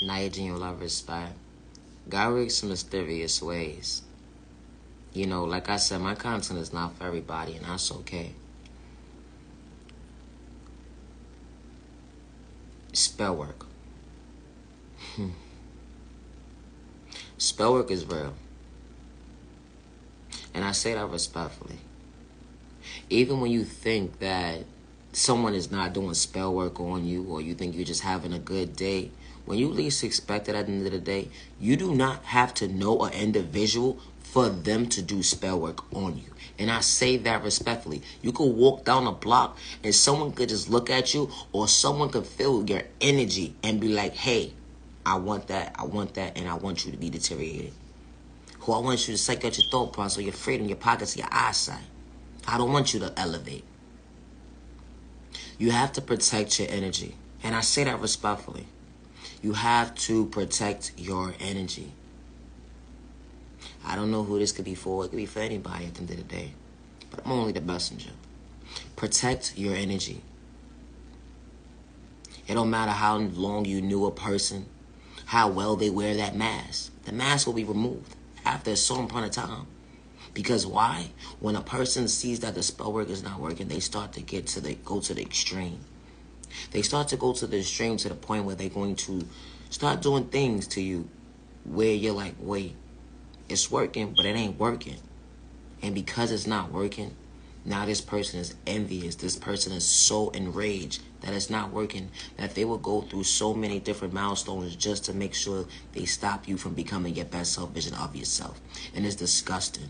knowledge in your love respect. God works in mysterious ways. You know, like I said, my content is not for everybody, and that's okay. Spell work. Spell work is real. And I say that respectfully. Even when you think that someone is not doing spell work on you, or you think you're just having a good day, when you least expect it at the end of the day, you do not have to know an individual for them to do spell work on you. And I say that respectfully. You could walk down a block and someone could just look at you, or someone could feel your energy and be like, hey, I want that, and I want you to be deteriorated. Who I want you to psych out your thought process, your freedom, your pockets, your eyesight. I don't want you to elevate. You have to protect your energy. And I say that respectfully. You have to protect your energy. I don't know who this could be for. It could be for anybody at the end of the day. But I'm only the messenger. Protect your energy. It don't matter how long you knew a person, how well they wear that mask. The mask will be removed after a certain point of time. Because why? When a person sees that the spell work is not working, they start to go to the extreme. They start to go to the extreme to the point where they're going to start doing things to you where you're like, wait, it's working, but it ain't working. And because it's not working, now this person is envious. This person is so enraged that it's not working, that they will go through so many different milestones just to make sure they stop you from becoming your best self vision of yourself. And it's disgusting.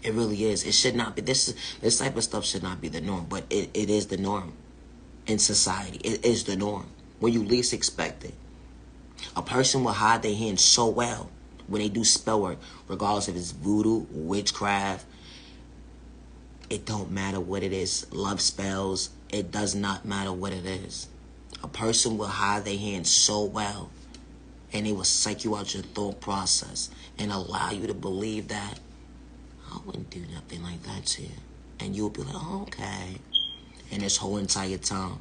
It really is. It should not be. This type of stuff should not be the norm, but it is the norm in society. It is the norm when you least expect it. A person will hide their hands so well when they do spell work, regardless if it's voodoo, witchcraft. It don't matter what it is. Love spells. It does not matter what it is. A person will hide their hands so well, and they will psych you out your thought process and allow you to believe that I wouldn't do nothing like that to you. And you'll be like, oh, okay. And this whole entire time,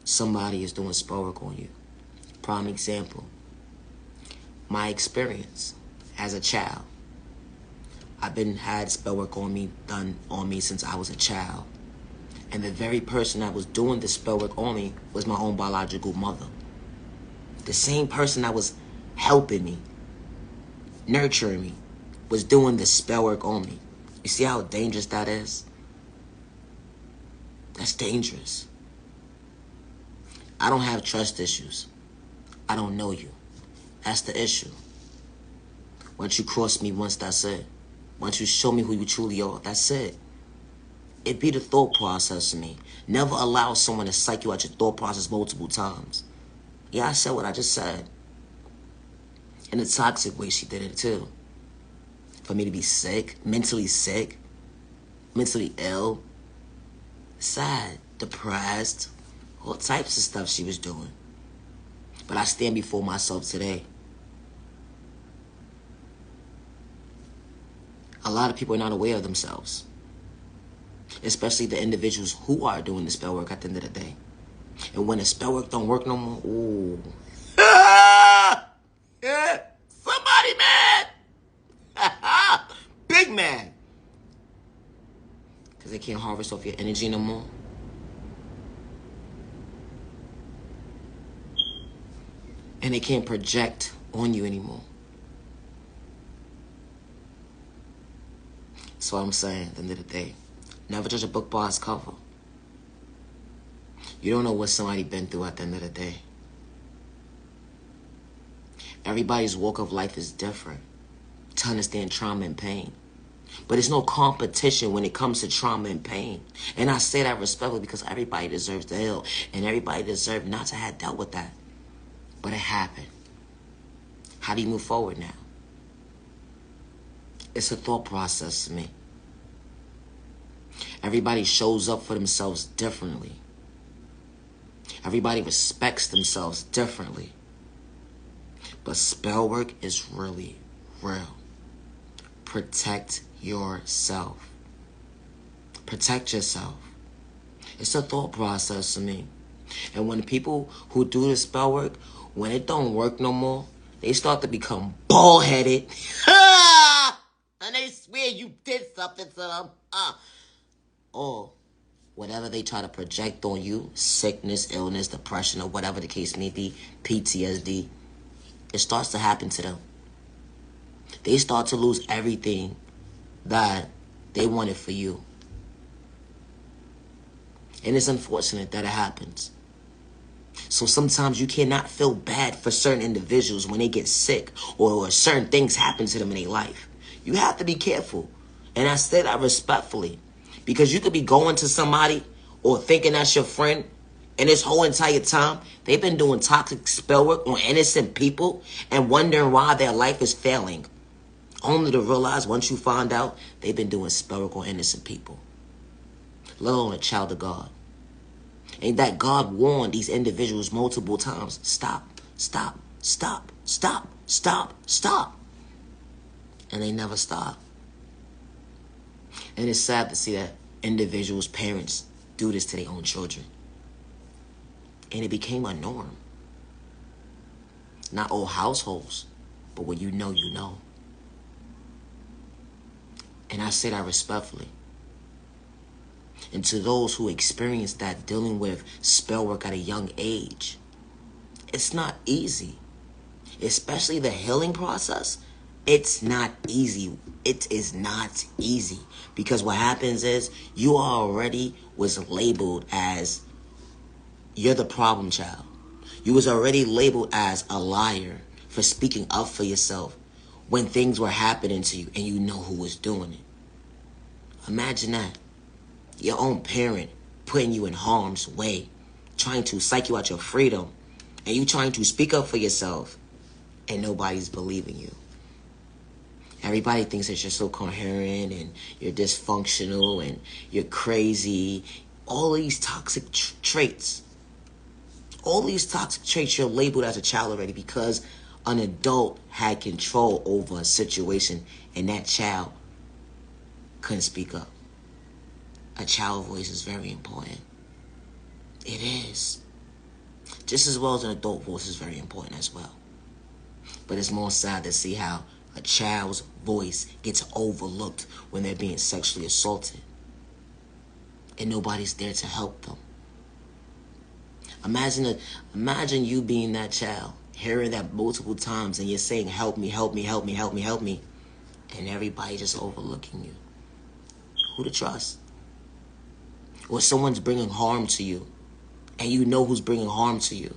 somebody is doing spell work on you. Prime example, my experience as a child. I've had spell work done on me since I was a child. And the very person that was doing the spell work on me was my own biological mother. The same person that was helping me, nurturing me, was doing the spell work on me. You see how dangerous that is? That's dangerous. I don't have trust issues. I don't know you. That's the issue. Once you cross me once, that's it. Once you show me who you truly are, that's it. It be the thought process to me. Never allow someone to psych you out your thought process multiple times. Yeah, I said what I just said. In a toxic way, she did it too. For me to be sick, mentally ill, sad, depressed, all types of stuff she was doing. But I stand before myself today. A lot of people are not aware of themselves, especially the individuals who are doing the spell work at the end of the day. And when the spell work don't work no more, ooh. Yeah, somebody mad. Big mad. Because they can't harvest off your energy no more. And they can't project on you anymore. That's what I'm saying at the end of the day. Never judge a book by its cover. You don't know what somebody been through at the end of the day. Everybody's walk of life is different to understand trauma and pain. But it's no competition when it comes to trauma and pain. And I say that respectfully because everybody deserves to heal. And everybody deserves not to have dealt with that. But it happened. How do you move forward now? It's a thought process to me. Everybody shows up for themselves differently. Everybody respects themselves differently. But spell work is really real. Protect yourself. Protect yourself. It's a thought process to me. And when people who do the spell work, when it don't work no more, they start to become bald-headed. And they swear you did something to them. Or whatever they try to project on you, sickness, illness, depression, or whatever the case may be, PTSD, it starts to happen to them. They start to lose everything that they wanted for you. And it's unfortunate that it happens. So sometimes you cannot feel bad for certain individuals when they get sick or certain things happen to them in their life. You have to be careful. And I say that respectfully. Because you could be going to somebody or thinking that's your friend, and this whole entire time, they've been doing toxic spell work on innocent people and wondering why their life is failing. Only to realize once you find out, they've been doing spell work on innocent people. Let alone a child of God. And that God warned these individuals multiple times. Stop, stop, stop, stop, stop, stop. And they never stop. And it's sad to see that individuals' parents do this to their own children. And it became a norm. Not all households, but when you know, you know. And I say that respectfully. And to those who experience that dealing with spell work at a young age, it's not easy. Especially the healing process. It's not easy. It is not easy. Because what happens is you already was labeled as you're the problem child. You was already labeled as a liar for speaking up for yourself when things were happening to you and you know who was doing it. Imagine that. Your own parent putting you in harm's way, trying to psych you out your freedom, and you trying to speak up for yourself, and nobody's believing you. Everybody thinks that you're so coherent and you're dysfunctional and you're crazy. All these toxic traits. All these toxic traits you're labeled as a child already because an adult had control over a situation and that child couldn't speak up. A child voice is very important. It is. Just as well as an adult voice is very important as well. But it's more sad to see how a child's voice gets overlooked when they're being sexually assaulted. And nobody's there to help them. Imagine you being that child, hearing that multiple times, and you're saying, help me, help me, help me, help me, help me. And everybody just overlooking you. Who to trust? Or someone's bringing harm to you, and you know who's bringing harm to you,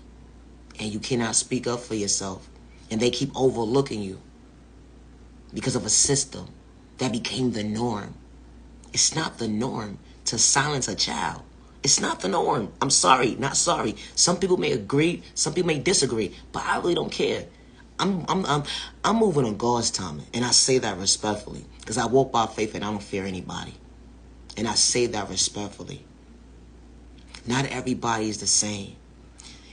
and you cannot speak up for yourself, and they keep overlooking you because of a system that became the norm. It's not the norm to silence a child. It's not the norm. I'm sorry, not sorry. Some people may agree, some people may disagree, but I really don't care. I'm moving on God's timing, and I say that respectfully because I walk by faith and I don't fear anybody. And I say that respectfully. Not everybody is the same.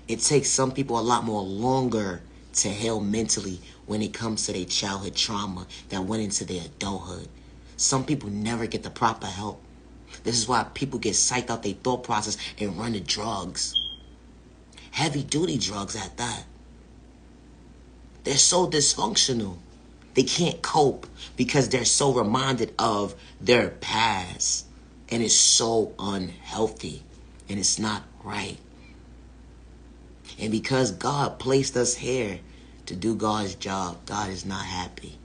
It takes some people a lot more longer to heal mentally when it comes to their childhood trauma that went into their adulthood. Some people never get the proper help. This is why people get psyched out their thought process and run to drugs. Heavy duty drugs at that. They're so dysfunctional. They can't cope because they're so reminded of their past. And it's so unhealthy. And it's not right. And because God placed us here to do God's job, God is not happy.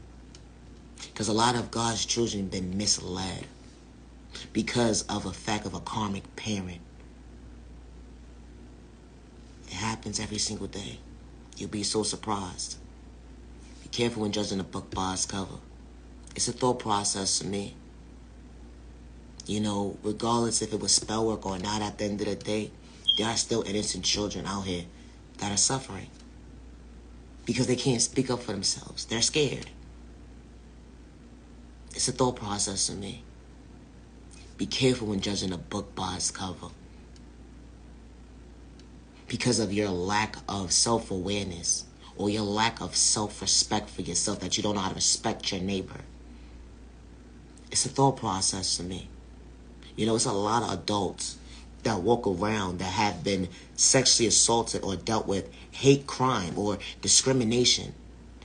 Because a lot of God's children have been misled because of a fact of a karmic parent. It happens every single day. You'll be so surprised. Be careful when judging a book by its cover. It's a thought process to me. You know, regardless if it was spell work or not, at the end of the day, there are still innocent children out here that are suffering because they can't speak up for themselves. They're scared. It's a thought process to me. Be careful when judging a book by its cover because of your lack of self-awareness or your lack of self-respect for yourself, that you don't know how to respect your neighbor. It's a thought process to me. You know, it's a lot of adults that walk around that have been sexually assaulted or dealt with hate crime or discrimination,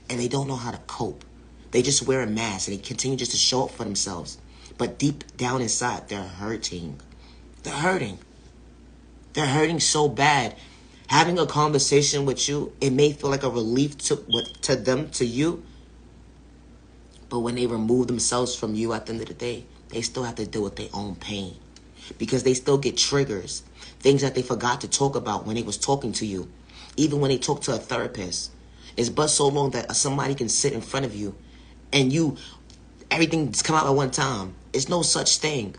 and they don't know how to cope. They just wear a mask and they continue just to show up for themselves. But deep down inside, they're hurting. They're hurting. They're hurting so bad. Having a conversation with you, it may feel like a relief to them, to you. But when they remove themselves from you at the end of the day, they still have to deal with their own pain. Because they still get triggers. Things that they forgot to talk about when they was talking to you. Even when they talk to a therapist. It's but so long that somebody can sit in front of you and everything just come out at one time. It's no such thing.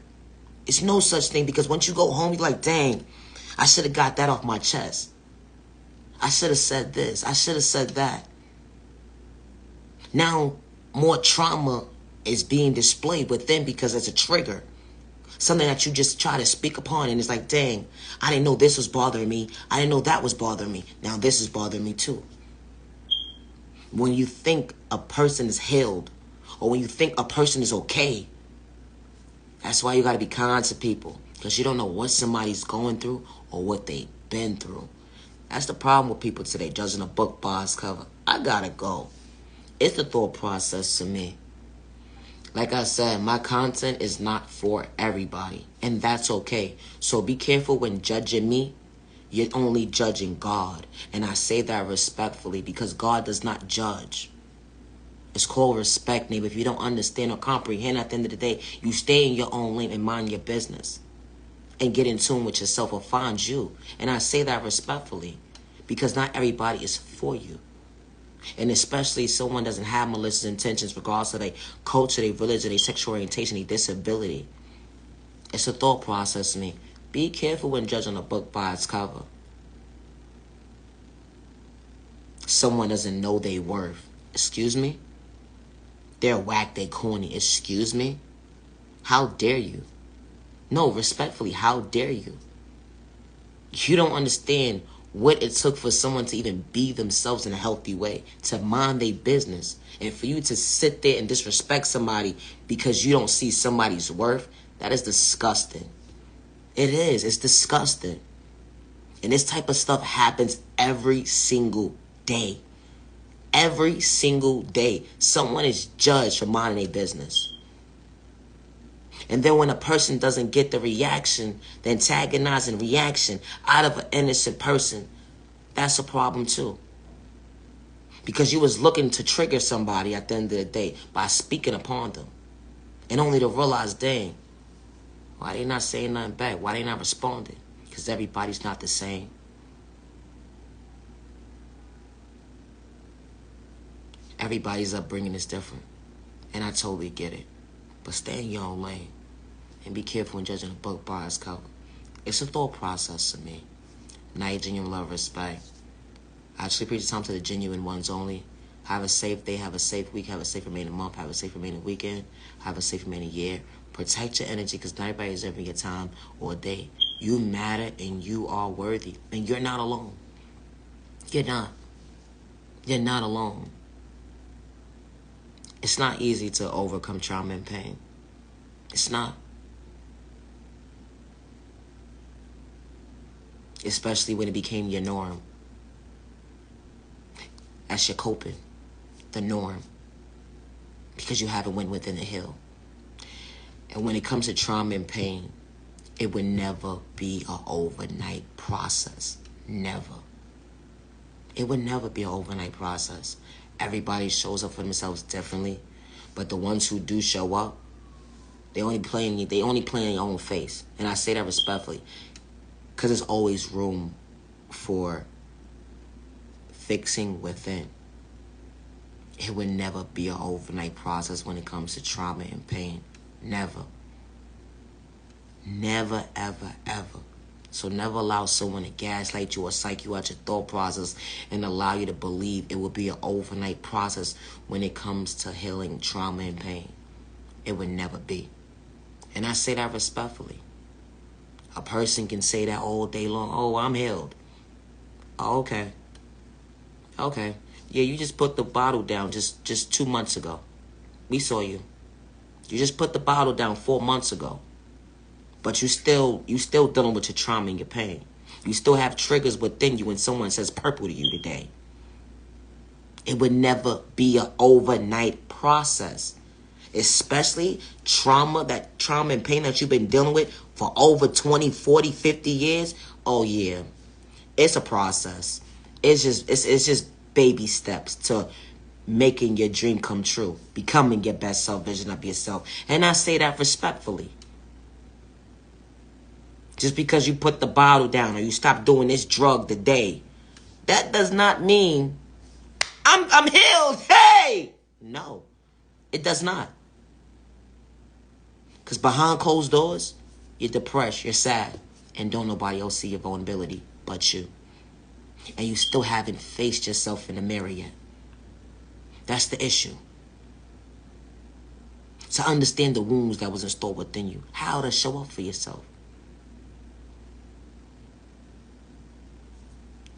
It's no such thing, because once you go home, you're like, dang, I should have got that off my chest. I should have said this. I should have said that. Now, more trauma is being displayed within because it's a trigger. Something that you just try to speak upon, and it's like, dang, I didn't know this was bothering me. I didn't know that was bothering me. Now this is bothering me too. When you think a person is healed, or when you think a person is okay, that's why you got to be kind to people, because you don't know what somebody's going through or what they've been through. That's the problem with people today, judging a book by its cover. I gotta go. It's the thought process to me. Like I said, my content is not for everybody, and that's okay. So be careful when judging me. You're only judging God, and I say that respectfully, because God does not judge. It's called respect, neighbor. If you don't understand or comprehend, at the end of the day, you stay in your own lane and mind your business and get in tune with yourself or find you. And I say that respectfully, because not everybody is for you. And especially if someone doesn't have malicious intentions regardless of their culture, their religion, their sexual orientation, their disability. It's a thought process to me. Be careful when judging a book by its cover. Someone doesn't know their worth. Excuse me? They're whack, they're corny. Excuse me? How dare you? No, respectfully, how dare you? You don't understand what it took for someone to even be themselves in a healthy way, to mind their business. And for you to sit there and disrespect somebody because you don't see somebody's worth, that is disgusting. It is. It's disgusting. And this type of stuff happens every single day. Every single day. Someone is judged for minding their business. And then when a person doesn't get the reaction, the antagonizing reaction out of an innocent person, that's a problem too. Because you was looking to trigger somebody at the end of the day by speaking upon them. And only to realize, dang, why they not saying nothing back? Why they not responding? Because everybody's not the same. Everybody's upbringing is different. And I totally get it. But stay in your own lane. And be careful when judging a book by its cover. It's a thought process to me. Not genuine love, respect. I actually preach time to the genuine ones only. Have a safe day, have a safe week, have a safe remaining month, have a safe remaining weekend, have a safe remaining year. Protect your energy, because not everybody is every your time or day. You matter and you are worthy. And you're not alone. You're not. You're not alone. It's not easy to overcome trauma and pain. It's not. Especially when it became your norm. That's your coping. The norm. Because you haven't went within the hill. And when it comes to trauma and pain, it would never be an overnight process. Never. It would never be an overnight process. Everybody shows up for themselves differently, but the ones who do show up, they only play in your own face. And I say that respectfully, because there's always room for fixing within. It would never be an overnight process when it comes to trauma and pain. Never. Never, ever, ever. So never allow someone to gaslight you or psych you out your thought process and allow you to believe it will be an overnight process when it comes to healing trauma and pain. It would never be. And I say that respectfully. A person can say that all day long. Oh, I'm healed. Oh, okay. Okay. Yeah, you just put the bottle down just 2 months ago. We saw you. You just put the bottle down 4 months ago. But you still dealing with your trauma and your pain. You still have triggers within you when someone says purple to you today. It would never be an overnight process. Especially trauma and pain that you've been dealing with for over 20, 40, 50 years. Oh yeah. It's a process. It's just baby steps to making your dream come true. Becoming your best self vision of yourself. And I say that respectfully. Just because you put the bottle down or you stop doing this drug today, that does not mean I'm healed. Hey! No, it does not. Because behind closed doors, you're depressed, you're sad, and don't nobody else see your vulnerability but you. And you still haven't faced yourself in the mirror yet. That's the issue. To understand the wounds that was installed within you, how to show up for yourself.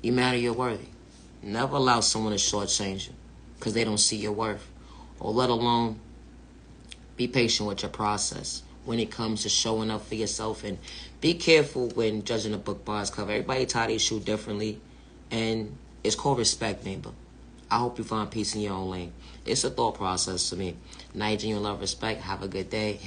You matter, you're worthy. Never allow someone to shortchange you because they don't see your worth. Or let alone be patient with your process when it comes to showing up for yourself. And be careful when judging a book by its cover. Everybody tie their shoe differently. And it's called respect, neighbor. I hope you find peace in your own lane. It's a thought process to me. Night, genuine love, respect. Have a good day.